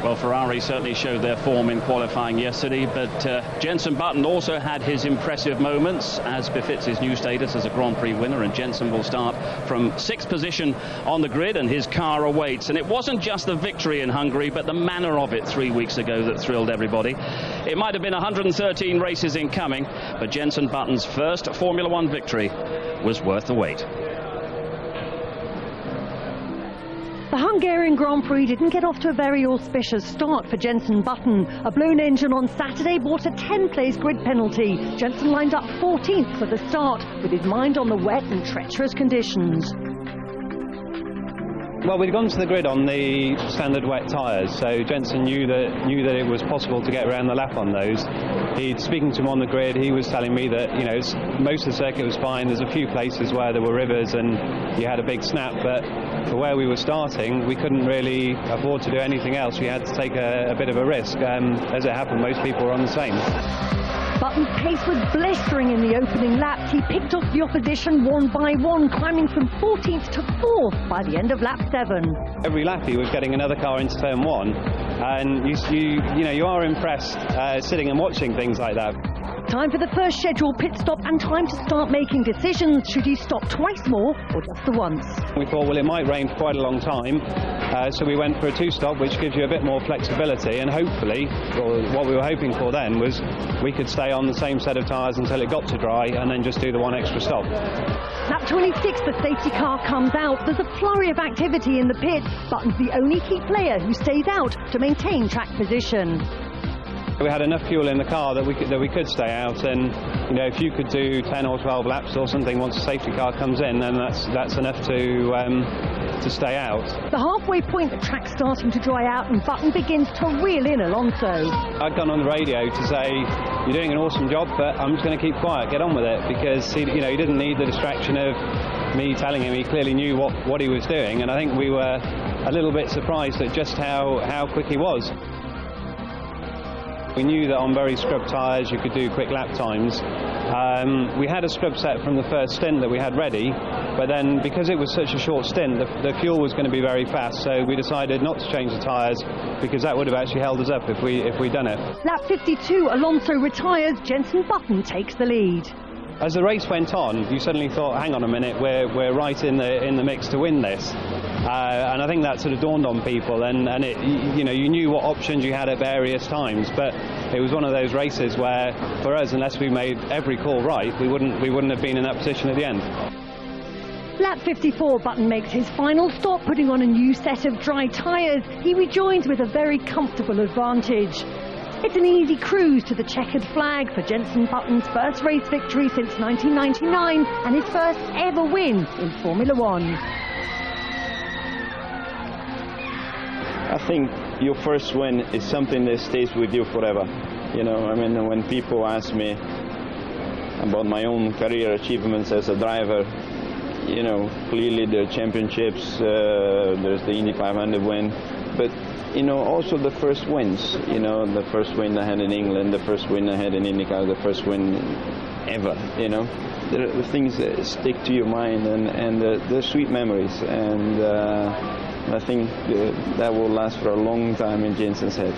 Well, Ferrari certainly showed their form in qualifying yesterday, but Jenson Button also had his impressive moments, as befits his new status as a Grand Prix winner, and Jenson will start from 6th position on the grid, and his car awaits. And it wasn't just the victory in Hungary, but the manner of it 3 weeks ago that thrilled everybody. It might have been 113 races in coming, but Jenson Button's first Formula One victory was worth the wait. The Hungarian Grand Prix didn't get off to a very auspicious start for Jenson Button. A blown engine on Saturday brought a 10-place grid penalty. Jenson lined up 14th for the start, with his mind on the wet and treacherous conditions. Well, we'd gone to the grid on the standard wet tyres, so Jenson knew that it was possible to get around the lap on those. Speaking to him on the grid, he was telling me that, you know, most of the circuit was fine. There's a few places where there were rivers and you had a big snap, but for where we were starting, we couldn't really afford to do anything else. We had to take a bit of a risk. As it happened, most people were on the same. Button's pace was blistering in the opening laps. He picked off the opposition one by one, climbing from 14th to 4th by the end of lap 7. Every lap he was getting another car into turn 1, and you are impressed sitting and watching things like that. Time for the first scheduled pit stop and time to start making decisions. Should he stop twice more or just the once? We thought, well, it might rain for quite a long time, so we went for a 2-stop, which gives you a bit more flexibility, and hopefully, well, what we were hoping for then was we could stay on the same set of tyres until it got to dry and then just do the one extra stop. Lap 26, the safety car comes out. There's a flurry of activity in the pits. Button's the only key player who stays out to maintain track position. We had enough fuel in the car that we could stay out, and you know, if you could do 10 or 12 laps or something once the safety car comes in, then that's enough to stay out. The halfway point, the track's starting to dry out, and Button begins to reel in Alonso. I'd gone on the radio to say, "You're doing an awesome job, but I'm just going to keep quiet, get on with it," because he didn't need the distraction of me telling him. He clearly knew what he was doing, and I think we were a little bit surprised at just how quick he was. We knew that on very scrubbed tyres you could do quick lap times. We had a scrub set from the first stint that we had ready, but then because it was such a short stint, the fuel was going to be very fast, so we decided not to change the tyres because that would have actually held us up if we'd done it. Lap 52, Alonso retires, Jenson Button takes the lead. As the race went on, you suddenly thought, hang on a minute, we're right in the mix to win this. And I think that sort of dawned on people, and it, you knew what options you had at various times, but it was one of those races where, for us, unless we made every call right, we wouldn't have been in that position at the end. Lap 54, Button makes his final stop, putting on a new set of dry tyres. He rejoins with a very comfortable advantage. It's an easy cruise to the checkered flag for Jenson Button's first race victory since 1999 and his first ever win in Formula One. I think your first win is something that stays with you forever. You know, I mean, when people ask me about my own career achievements as a driver, you know, clearly there are championships, there's the Indy 500 win, but, you know, also the first wins, you know, the first win I had in England, the first win I had in IndyCar, the first win ever, you know. There are things that stick to your mind, and they're sweet memories, and I think that will last for a long time in Jenson's head.